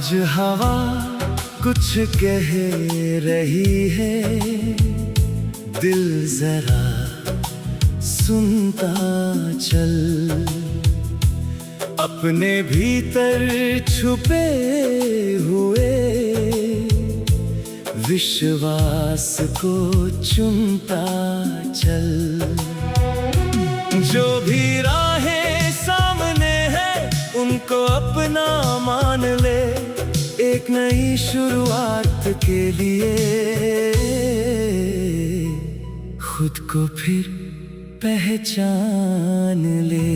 आज हवा कुछ कह रही है, दिल जरा सुनता चल। अपने भीतर छुपे हुए विश्वास को चुनता चल। जो भी राहें सामने है उनको अपना मान ले, एक नई शुरुआत के लिए खुद को फिर पहचान ले।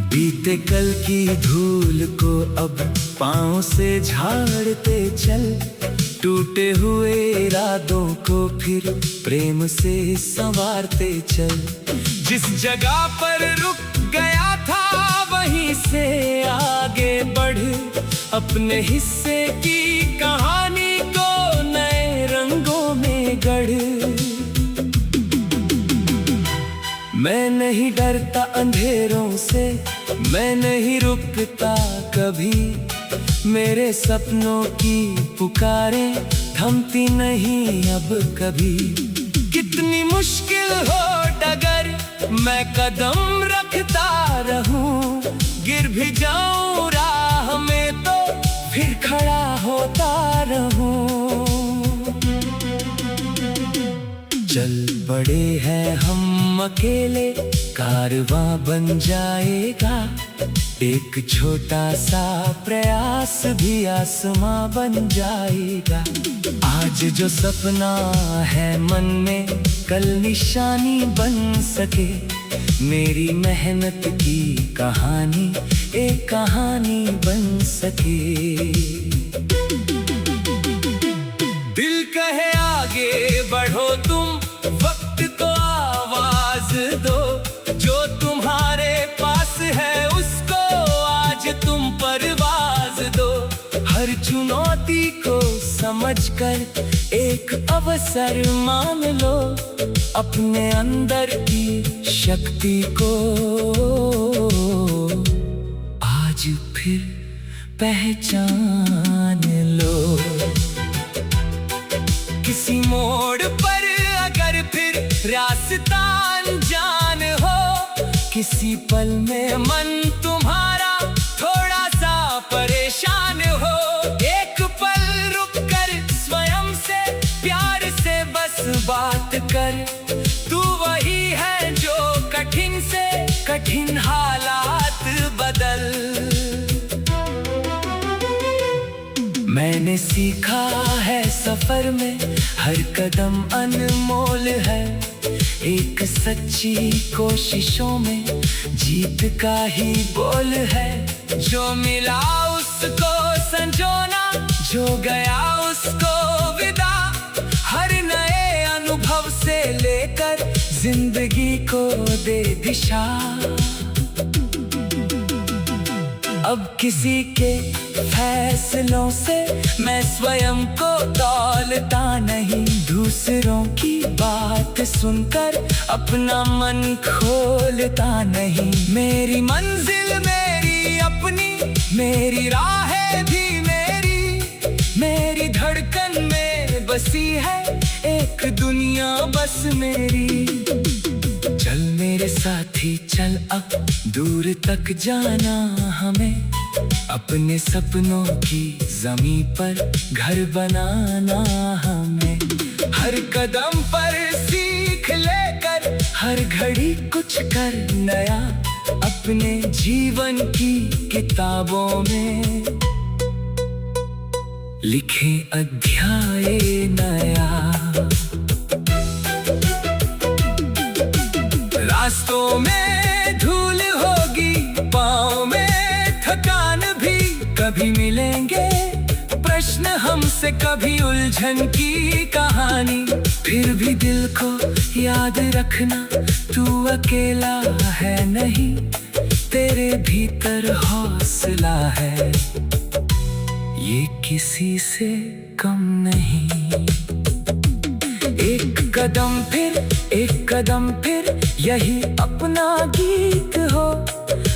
बीते कल की धूल को अब पाँव से झाड़ते चल, टूटे हुए इरादों को फिर प्रेम से संवारते चल। जिस जगह पर रुक गया था वहीं से आगे बढ़, अपने हिस्से की कहानी को नए रंगों में गढ़। मैं नहीं डरता अंधेरों से, मैं नहीं रुकता कभी, मेरे सपनों की पुकारें थमती नहीं अब कभी। कितनी मुश्किल हो डगर मैं कदम रखता रहूं, गिर भी जाऊं राह में तो फिर खड़ा होता रहूं। चल पड़े हैं हम अकेले, कारवां बन जाएगा, एक छोटा सा प्रयास भी आसमां बन जाएगा। आज जो सपना है मन में कल निशानी बन सके, मेरी मेहनत की कहानी एक कहानी बन सके। दिल कहे आगे बढ़ो तुम, वक्त को आवाज दो, जो तुम्हारे पास है उसको आज तुम परवाज दो। हर चुनौती को समझकर एक अवसर मान लो, अपने अंदर की शक्ति को आज फिर पहचान लो। किसी मोड़ पर अगर फिर रास्ता अनजान हो, किसी पल में मन तुम्हारा थोड़ा सा परेशान हो, एक पल रुक कर स्वयं से प्यार से बस बात कर। तू वही है जो कठिन से कठिन हालात बदल। मैंने सीखा है सफर में हर कदम अनमोल है, एक सच्ची कोशिशों में जीत का ही बोल है। जो मिला उसको संजोना, जो गया उसको विदा, हर नए अनुभव से लेकर जिंदगी को दे दिशा। अब किसी के फैसलों से मैं स्वयं को तौलता नहीं, दूसरों की बात सुनकर अपना मन खोलता नहीं। मेरी मंजिल मेरी अपनी, मेरी राहें भी मेरी धड़कन में बसी है एक दुनिया बस मेरी। चल मेरे साथी चल अब दूर तक जाना हमें, अपने सपनों की ज़मीं पर घर बनाना हमें। हर कदम पर सीख लेकर हर घड़ी कुछ कर नया, अपने जीवन की किताबों में लिखे अध्याय नया। रास्तों में धूल होगी, पाँव में थकान भी, कभी मिलेंगे प्रश्न हमसे, कभी उलझन की कहानी। फिर भी दिल को याद रखना तू अकेला है नहीं, तेरे भीतर हौसला है, ये किसी से कम नहीं। एक कदम फिर यही अपना गीत हो।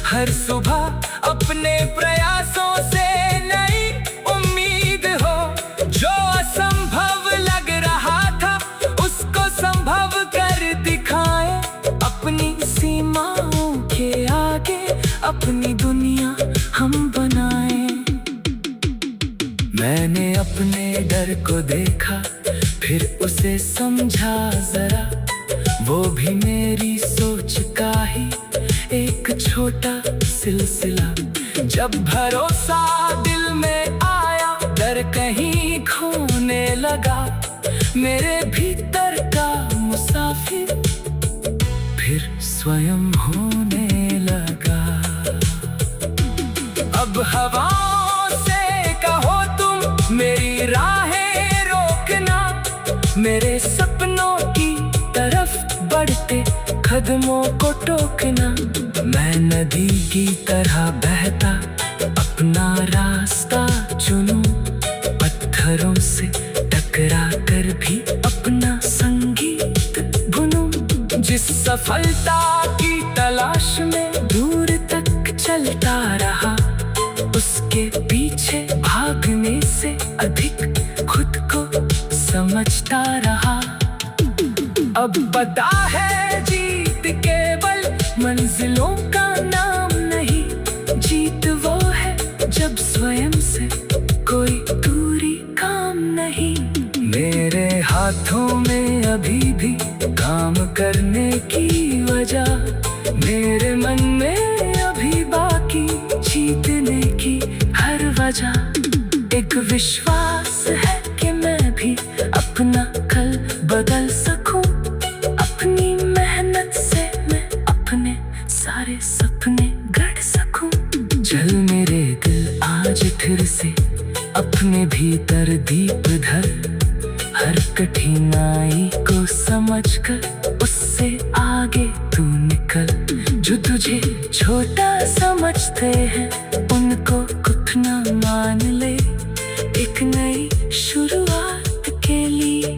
हर सुबह अपने प्रयासों से नई उम्मीद हो। जो असंभव लग रहा था उसको संभव कर दिखाए। अपनी सीमाओं के आगे अपनी दुनिया हम बनाए। मैंने अपने डर को देखा फिर उसे समझा जरा। वो भी मेरी सोच का ही एक छोटा सिलसिला। जब भरोसा दिल में आया डर कहीं खोने लगा। मेरे भीतर का मुसाफिर फिर स्वयं होने लगा। अब हवाओं से कहो तुम मेरी राहें रोकना। मेरे सपनों की तरफ बढ़ते कदमों को टोकना। मैं नदी की तरह बहता अपना रास्ता चुनूं। पत्थरों से टकरा कर भी अपना संगीत बुनूं। जिस सफलता की तलाश में दूर तक चलता रहा उसके पीछे भागने से अधिक खुद को समझता रहा। अब पता है जीत केवल मंजिलों का नाम नहीं। जीत वो है जब स्वयं से कोई दूरी काम नहीं। मेरे हाथों में अभी भी काम करने की वजह। मेरे मन में अभी बाकी जीतने की हर वजह। एक विश्वास है कि मैं भी अपना कल बदल सकूं। अपनी मेहनत से मैं अपने सारे सपने गढ़ सकूं। चल मेरे दिल आज फिर से अपने भीतर दीप धर। हर कठिनाई को समझकर उससे आगे तू निकल। जो तुझे छोटा समझते हैं उनको कुछ ना मान ले। एक नई शुरुआत के लिए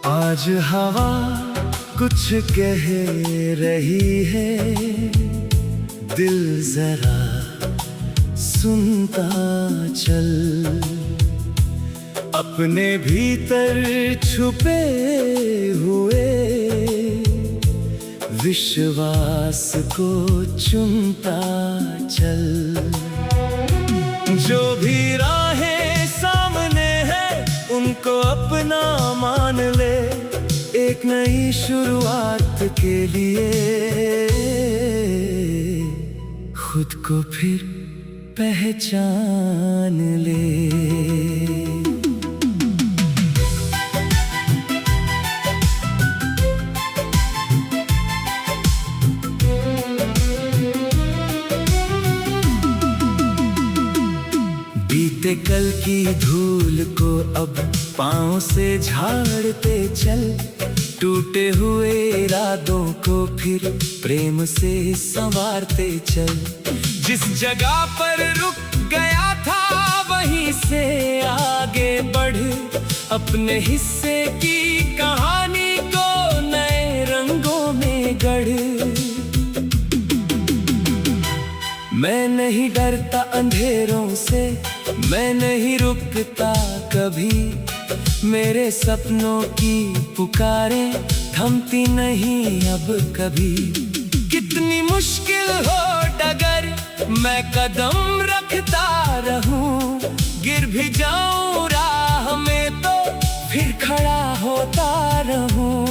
आज हवा कुछ कह रही है। दिल जरा सुनता चल। अपने भीतर छुपे हुए विश्वास को चुनता चल। जो भी राहें सामने है उनको अपना मान ले। एक नई शुरुआत के लिए खुद को फिर पहचान ले। बीते कल की धूल को अब पांव से झाड़ते चल। टूटे हुए इरादों को फिर प्रेम से संवारते चल। जिस जगह पर रुक गया था वहीं से आगे बढ़। अपने हिस्से की कहानी को नए रंगों में गढ़। मैं नहीं डरता अंधेरों से, मैं नहीं रुकता कभी। मेरे सपनों की पुकारें थमती नहीं अब कभी। कितनी मुश्किल हो डगर मैं कदम रखता रहूं। गिर भी जाऊं राह में तो फिर खड़ा होता रहूं।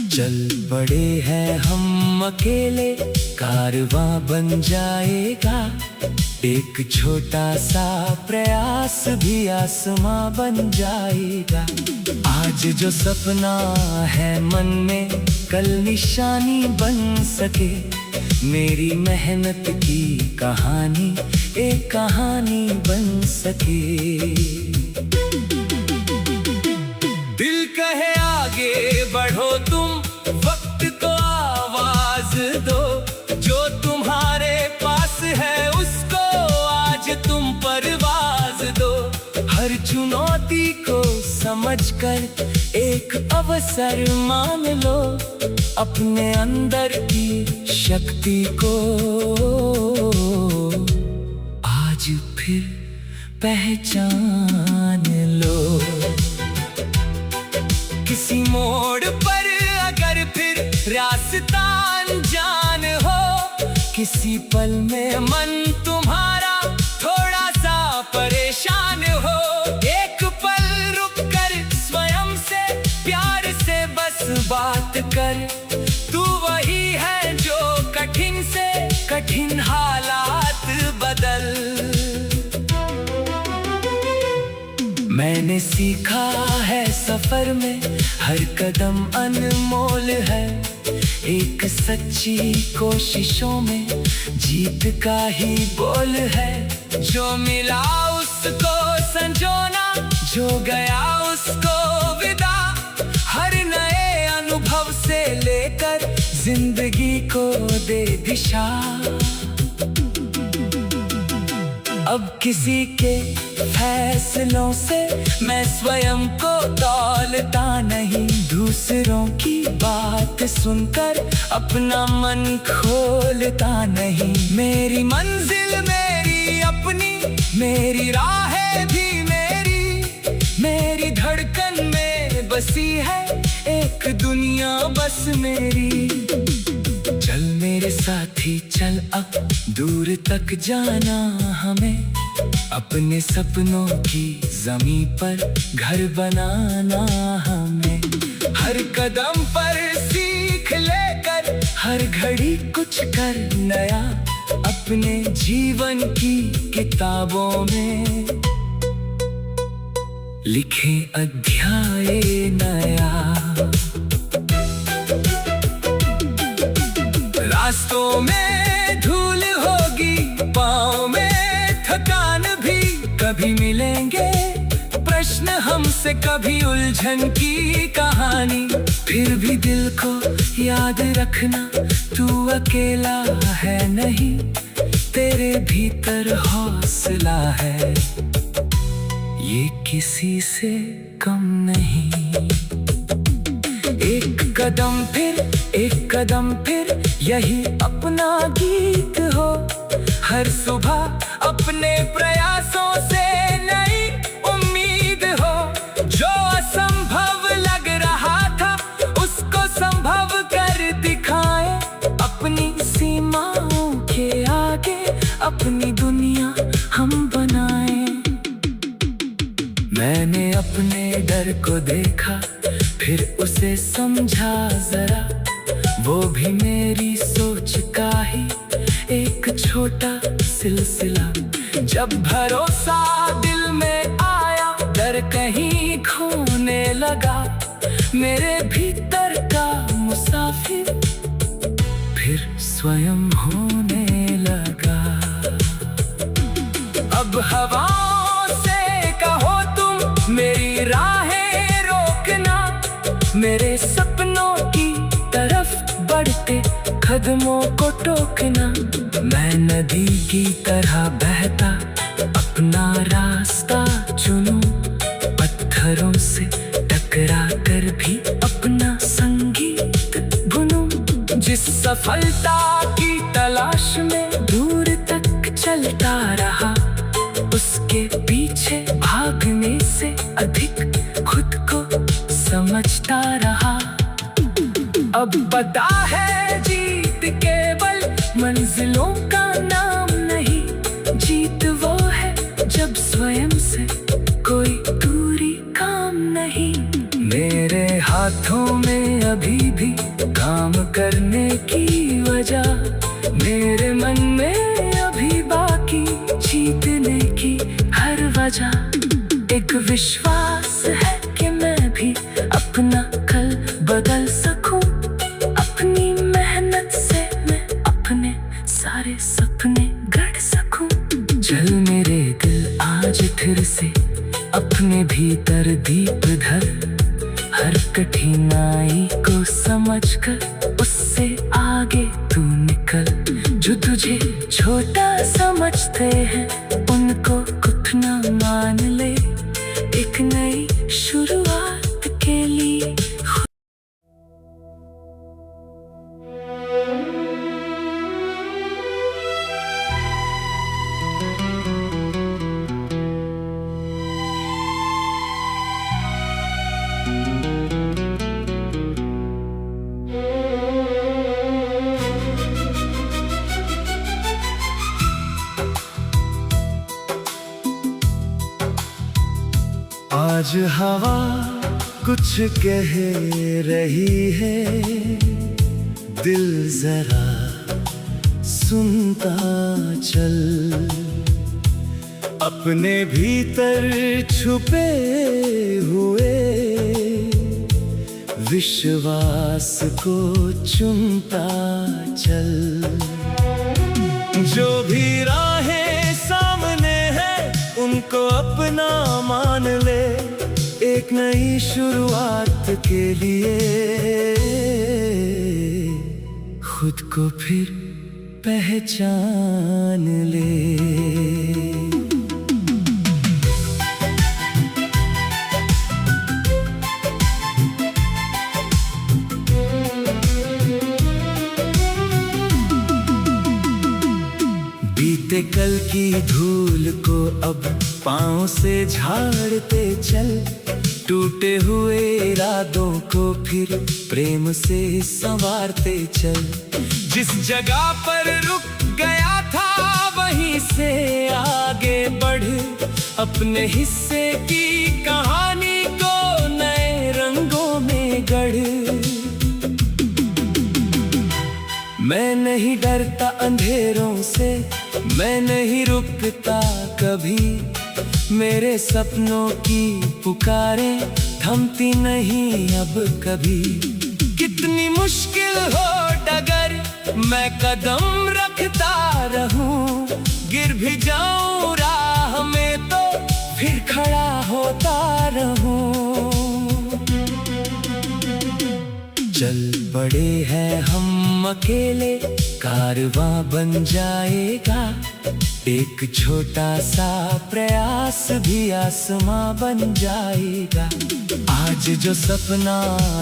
चल पड़े हैं हम हम अकेले कारवां बन जाएगा। एक छोटा सा प्रयास भी आसमां बन जाएगा। आज जो सपना है मन में कल निशानी बन सके। मेरी मेहनत की कहानी एक कहानी बन सके। दिल कहे आगे बढ़ो तुम, वक्त को आवाज दो। जो तुम्हारे पास है उसको आज तुम परवाज दो। हर चुनौती को समझकर एक अवसर मान लो। अपने अंदर की शक्ति को आज फिर पहचान लो। किसी मोड़ पर अगर फिर रास्ता अनजान हो, किसी पल में मन तुम्हारा थोड़ा सा परेशान हो, एक पल रुक कर स्वयं से प्यार से बस बात कर। तू वही है जो कठिन से कठिन हालात बदल। मैंने सीखा है सफर में हर कदम अनमोल है। एक सच्ची कोशिशों में जीत का ही बोल है। जो मिला उसको संजोना, जो गया उसको विदा। हर नए अनुभव से लेकर जिंदगी को दे दिशा। अब किसी के फैसलों से मैं स्वयं को तौलता नहीं। दूसरों की बात सुनकर अपना मन खोलता नहीं। मेरी मंजिल मेरी अपनी, मेरी राहें भी मेरी धड़कन में बसी है एक दुनिया बस मेरी। चल मेरे साथी चल अब दूर तक जाना हमें। अपने सपनों की ज़मीं पर घर बनाना हमें। हर कदम पर सीख लेकर हर घड़ी कुछ कर नया। अपने जीवन की किताबों में लिखे अध्याय नया। रास्तों में धूल होगी, पाँव में थकान भी। कभी मिलेंगे प्रश्न हमसे, कभी उलझन की कहानी। फिर भी दिल को याद रखना, तू अकेला है नहीं। तेरे भीतर हौसला है, ये किसी से कम नहीं। एक कदम फिर यही अपना गीत हो। हर सुबह अपने प्रयासों से नई उम्मीद हो। जो असंभव लग रहा था उसको संभव कर दिखाए। अपनी सीमाओं के आगे अपनी दुनिया हम बनाए। मैंने अपने डर को देखा फिर उसे समझा जरा। वो भी मेरी सोच का ही एक छोटा सिलसिला। जब भरोसा दिल में आया, डर कहीं खोने लगा। मेरे भीतर का मुसाफिर फिर स्वयं होने लगा। अब हवाओं से कहो तुम मेरी राहें रोकना। मेरे सपनों की तरफ बढ़ते कदमों को टोकना। मैं नदी की तरह बहता अपना रास्ता चुनूं। पत्थरों से टकरा कर भी अपना संगीत बुनूं। जिस सफलता की तलाश में दूर तक चलता रहा, उसके पीछे भागने से अधिक खुद को समझता रहा। अब पता है जीत केवल मंजिलों का नाम नहीं। जीत वो है जब स्वयं से कोई दूरी काम नहीं। मेरे हाथ हाथों में अभी भी काम करने की वजह, मेरे मन में अभी बाकी जीतने की हर वजह। एक विश्वास है कि मैं भी अपना कल बदल सकूं, अपनी मेहनत से मैं अपने सारे सपने गढ़ सकूं। चल मेरे दिल आज फिर से अपने भीतर दीप धर, हर कठिनाई को समझकर उससे आगे तू निकल। जो तुझे छोटा समझते हैं उनको कुछ ना मान ले, एक नई शुरुआत के लिए। आज हवा कुछ कह रही है, दिल जरा सुनता चल। अपने भीतर छुपे हुए विश्वास को चुनता चल। जो भी राहें सामने है उनको अपना मान ले, एक नई शुरुआत के लिए खुद को फिर पहचान ले। बीते कल की धूल को अब पाँव से झाड़ते चल, टूटे हुए इरादों को फिर प्रेम से संवारते चल। जिस जगह पर रुक गया था वहीं से आगे बढ़, अपने हिस्से की कहानी को नए रंगों में गढ़। मैं नहीं डरता अंधेरों से, मैं नहीं रुकता कभी, मेरे सपनों की पुकारें थमती नहीं अब कभी। कितनी मुश्किल हो डगर मैं कदम रखता रहूं, गिर भी जाऊं राह में तो फिर खड़ा होता रहूं। चल पड़े हैं हम अकेले, कारवां बन जाएगा, एक छोटा सा प्रयास भी आसमां बन जाएगा। आज जो सपना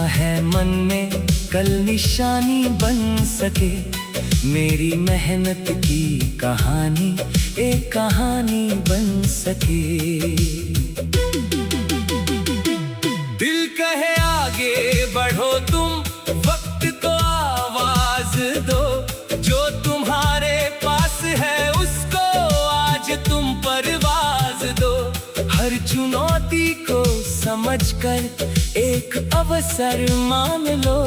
है मन में कल निशानी बन सके, मेरी मेहनत की कहानी एक कहानी बन सके। दिल कहे आगे बढ़ो तुम, वक्त को आवाज दो, जो तुम्हारे पास है उसको आज तुम परवाज दो। हर चुनौती को समझकर एक अवसर मान लो,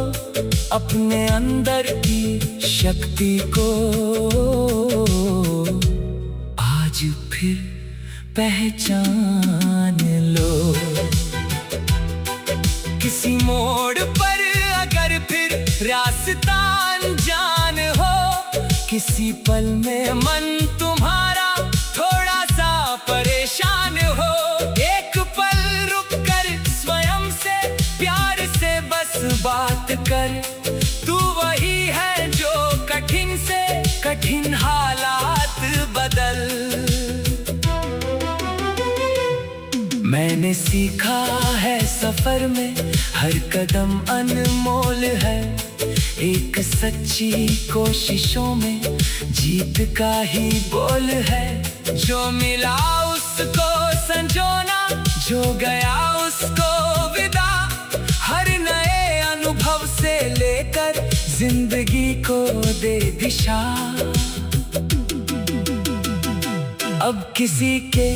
अपने अंदर की शक्ति को आज फिर पहचान लो। किसी मोड़ पर अगर फिर रास्ता अनजान हो, किसी पल में मन तुम्हारा थोड़ा सा परेशान हो, एक पल रुक कर स्वयं से प्यार से बस बात कर। तू वही है जो कठिन से कठिन हालात बदल। मैंने सीखा है सफर में हर कदम अनमोल है, एक सच्ची कोशिशों में जीत का ही बोल है। जो मिला उसको संजोना, जो गया उसको विदा, हर नए अनुभव से लेकर जिंदगी को दे दिशा। अब किसी के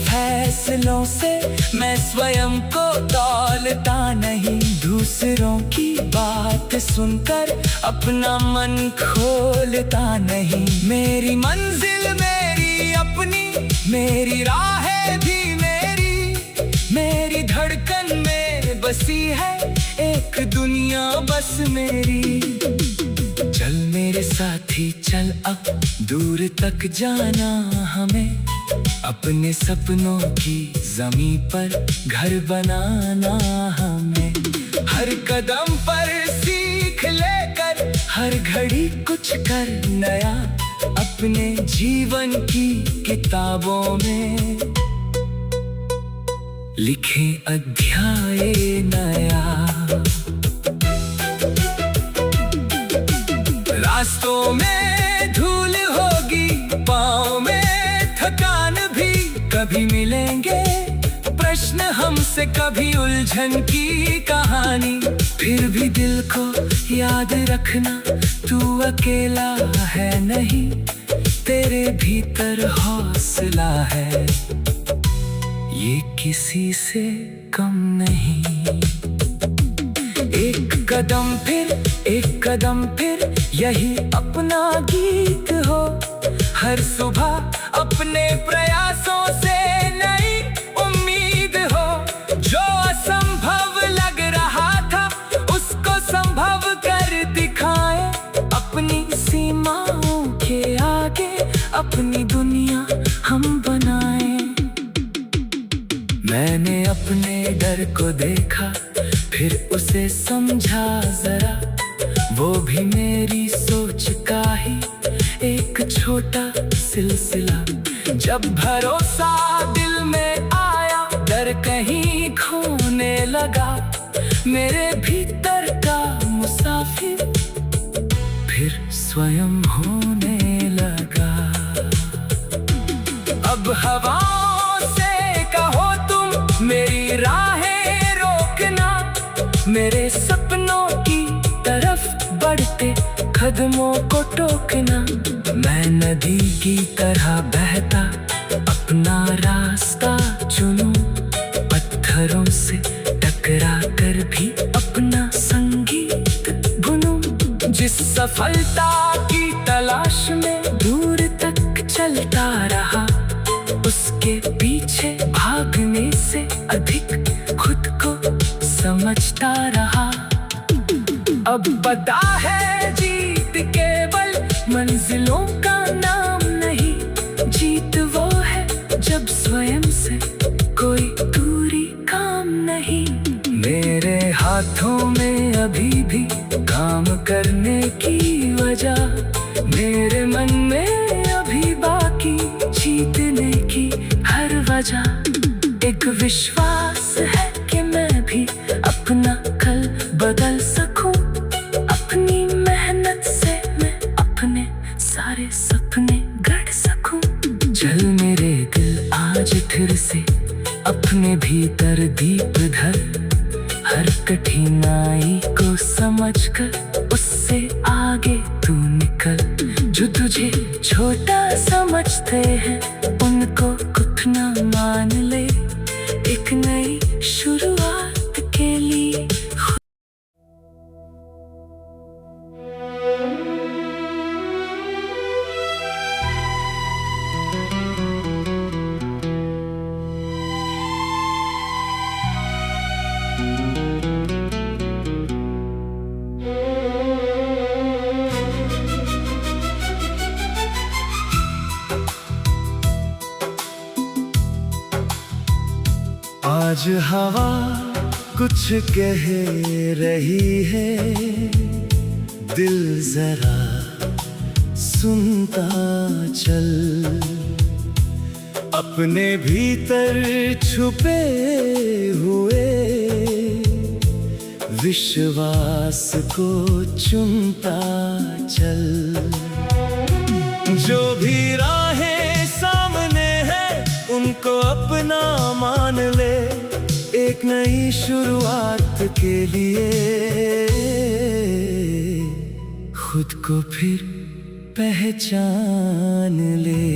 फैसलों से मैं स्वयं को तौलता नहीं, दूसरों की बात सुनकर अपना मन खोलता नहीं। मेरी मंजिल मेरी अपनी, मेरी राहें भी मेरी धड़कन में बसी है एक दुनिया बस मेरी। चल मेरे साथी चल अब दूर तक जाना हमें, अपने सपनों की ज़मीं पर घर बनाना हमें। हर कदम पर सीख लेकर हर घड़ी कुछ कर नया, अपने जीवन की किताबों में लिखे अध्याय नया। रास्तों में धूल होगी, पाँव में थकान भी, कभी मिलेंगे प्रश्न हमसे, कभी उलझन की कहानी। फिर भी दिल को याद रखना तू अकेला है नहीं, तेरे भीतर हौसला है ये किसी से कम नहीं। एक कदम फिर यही अपना गीत हो, हर सुबह अपने प्रयासों से नई उम्मीद हो। जो असंभव लग रहा था उसको संभव कर दिखाए, अपनी सीमाओं के आगे अपनी दुनिया हम बनाए। मैंने अपने डर को देखा फिर उसे समझा जरा, वो भी मेरी सोच का ही एक छोटा सिलसिला। जब भरोसा दिल में आया डर कहीं खोने लगा, मेरे भीतर का मुसाफिर फिर स्वयं होने लगा। अब हवाओं से कहो तुम मेरी राहें रोकना, मेरे सपनों की तरफ बढ़ते कदमों को टोकना। मैं नदी की तरह बहता अपना रास्ता चुनूं, पत्थरों से टकरा कर भी अपना संगीत बुनूं। जिस सफलता की तलाश में दूर तक चलता रहा, उसके पीछे भागने से अधिक खुद को समझता रहा। अब पता है जीत केवल मंजिलों का नाम नहीं, जीत वो है जब स्वयं से कोई दूरी काम नहीं। मेरे हाथों में अभी भी काम करने की वजह, मेरे मन में अभी बाकी जीतने की हर वजह। एक विश्वास है कि मैं भी अपना कल बदल सकूं, अपनी मेहनत से मैं अपने सारे सपने गढ़ सकूं। चल मेरे दिल आज फिर से अपने भीतर दीप धर, हर कठिनाई को समझकर उससे आगे तू निकल। जो तुझे छोटा समझते हैं उनको कुछ ना मान ले, एक नई शुरुआत के लिए। आज हवा कुछ कह रही है, दिल जरा सुनता चल। अपने भीतर छुपे हुए विश्वास को चुनता चल। जो भी राहें सामने है उनको अपना मान ले, एक नई शुरुआत के लिए खुद को फिर पहचान ले।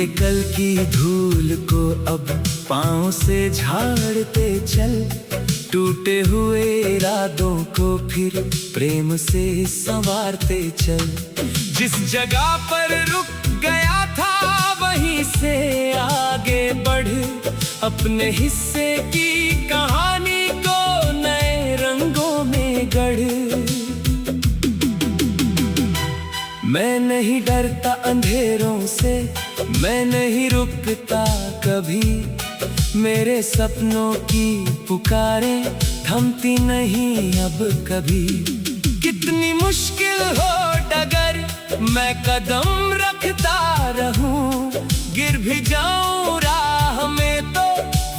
टूटे कल की धूल को अब पाँव से झाड़ते चल, टूटे हुए इरादों को फिर प्रेम से संवारते चल। जिस जगह पर रुक गया था वहीं से आगे बढ़, अपने हिस्से की कहानी को नए रंगों में गढ़। मैं नहीं डरता अंधेरों से, मैं नहीं रुकता कभी, मेरे सपनों की पुकारें थमती नहीं अब कभी। कितनी मुश्किल हो डगर मैं कदम रखता रहूं, गिर भी जाऊं राह में तो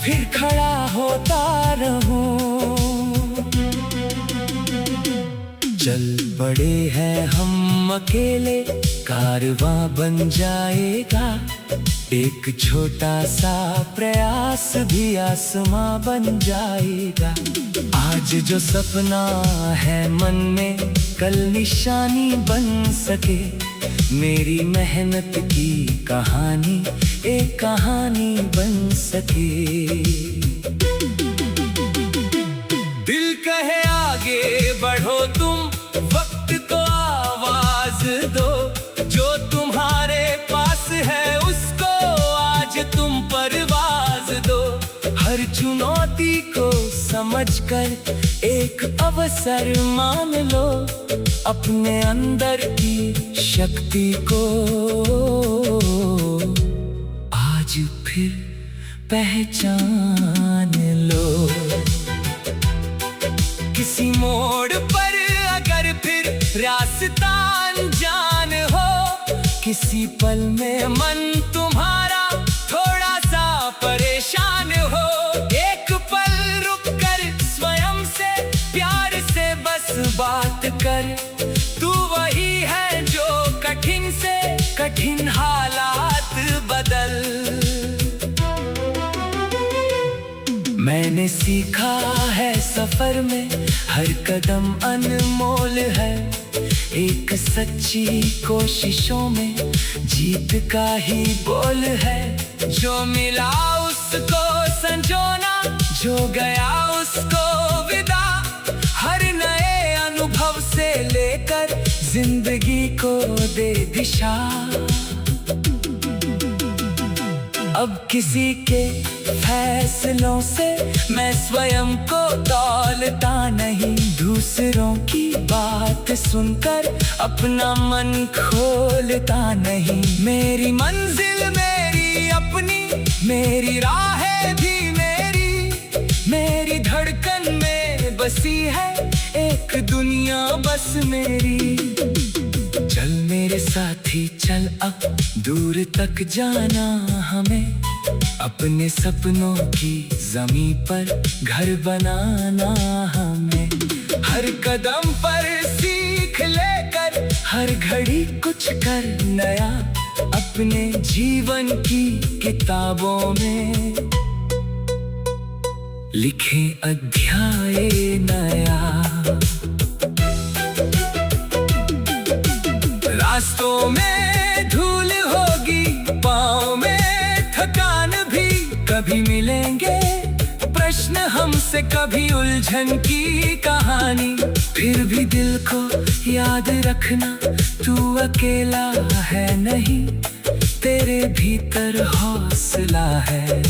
फिर खड़ा होता रहूं। चल पड़े हैं हम अकेले, कारवां बन जाएगा, एक छोटा सा प्रयास भी आसमां बन जाएगा। आज जो सपना है मन में कल निशानी बन सके, मेरी मेहनत की कहानी एक कहानी बन सके। दिल कहे आगे बढ़ो तुम, वक्त को आवाज दो, जो तुम्हारे पास है उसको आज तुम परवाज दो। हर चुनौती को समझकर एक अवसर मान लो, अपने अंदर की शक्ति को आज फिर पहचान लो। किसी मोड़ पर अगर फिर रास्ता अनजान हो, किसी पल में मन तुम्हारा थोड़ा सा परेशान हो, एक पल रुक कर स्वयं से प्यार से बस बात कर। तू वही है जो कठिन से कठिन हालात बदल। मैंने सीखा है सफर में हर कदम अनमोल है, एक सच्ची कोशिशों में जीत का ही बोल है। जो मिला उसको संजोना, जो गया उसको विदा, हर नए अनुभव से लेकर जिंदगी को दे दिशा। अब किसी के फैसलों से मैं स्वयं को तौलता नहीं, दूसरों की बात सुनकर अपना मन खोलता नहीं। मेरी मंजिल मेरी अपनी, मेरी राहें भी मेरी, मेरी धड़कन में बसी है एक दुनिया बस मेरी। चल मेरे साथी चल अब दूर तक जाना हमें, अपने सपनों की ज़मीं पर घर बनाना हमें। हर कदम पर सीख लेकर, हर घड़ी कुछ कर नया, अपने जीवन की किताबों में लिखे अध्याय नया। रास्तों में धूल होगी, पाँव में थकान भी, कभी मिलेंगे प्रश्न हमसे, कभी उलझन की कहानी। फिर भी दिल को याद रखना, तू अकेला है नहीं, तेरे भीतर हौसला है,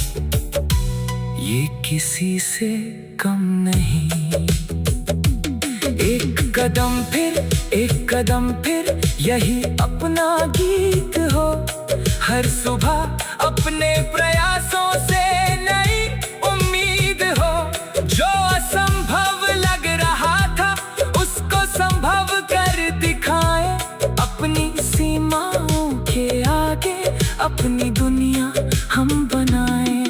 ये किसी से कम नहीं। एक कदम फिर यही अपना गीत हो, हर सुबह अपने प्रयासों से नई उम्मीद हो। जो असंभव लग रहा था उसको संभव कर दिखाए, अपनी सीमाओं के आगे अपनी दुनिया हम बनाए।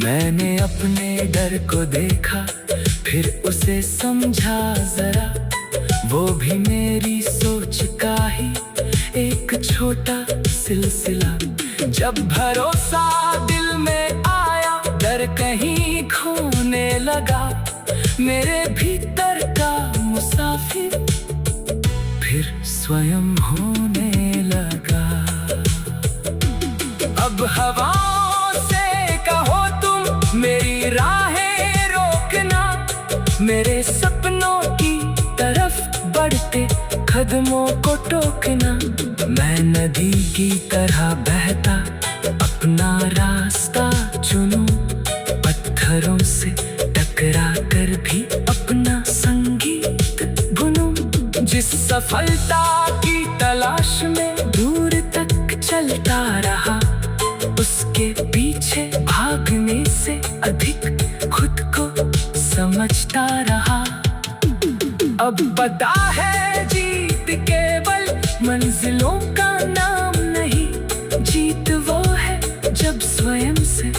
मैंने अपने डर को देखा फिर उसे समझा जरा, वो भी मेरी सोच का ही एक छोटा सिलसिला। जब भरोसा दिल में आया, डर कहीं खोने लगा, मेरे भीतर का मुसाफिर फिर स्वयं होने लगा। अब हवाओं से कहो तुम मेरी राहें रोकना, मेरे सपनों की तरफ बढ़ते कदमों को टोकना। मैं नदी की तरह बहता अपना रास्ता चुनूं, पत्थरों से टकरा कर भी अपना संगीत बुनूं। जिस सफलता की तलाश में दूर तक चलता रहा, उसके पीछे भागने से अधिक खुद को समझता रहा। अब पता है जीत केवल मंजिलों का नाम नहीं, जीत वो है जब स्वयं से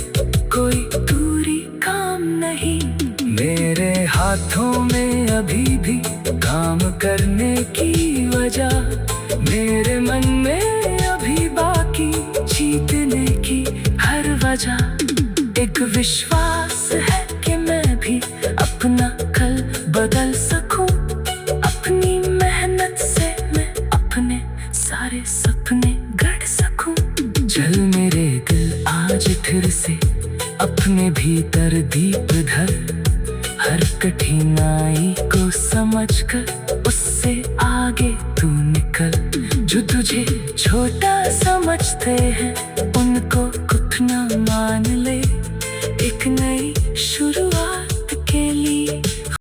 कोई दूरी काम नहीं। मेरे हाथों में अभी भी काम करने की वजह, मेरे मन में अभी बाकी जीतने की हर वजह। एक विश्वास है कि मैं भी अपना कल बदल सकूं, अपनी मेहनत से मैं अपने सारे सपने गढ़ सकूं। चल मेरे दिल आज फिर से अपने भीतर दीप धर, हर कठिनाई को समझकर उससे आगे तू निकल। जो तुझे छोटा समझते हैं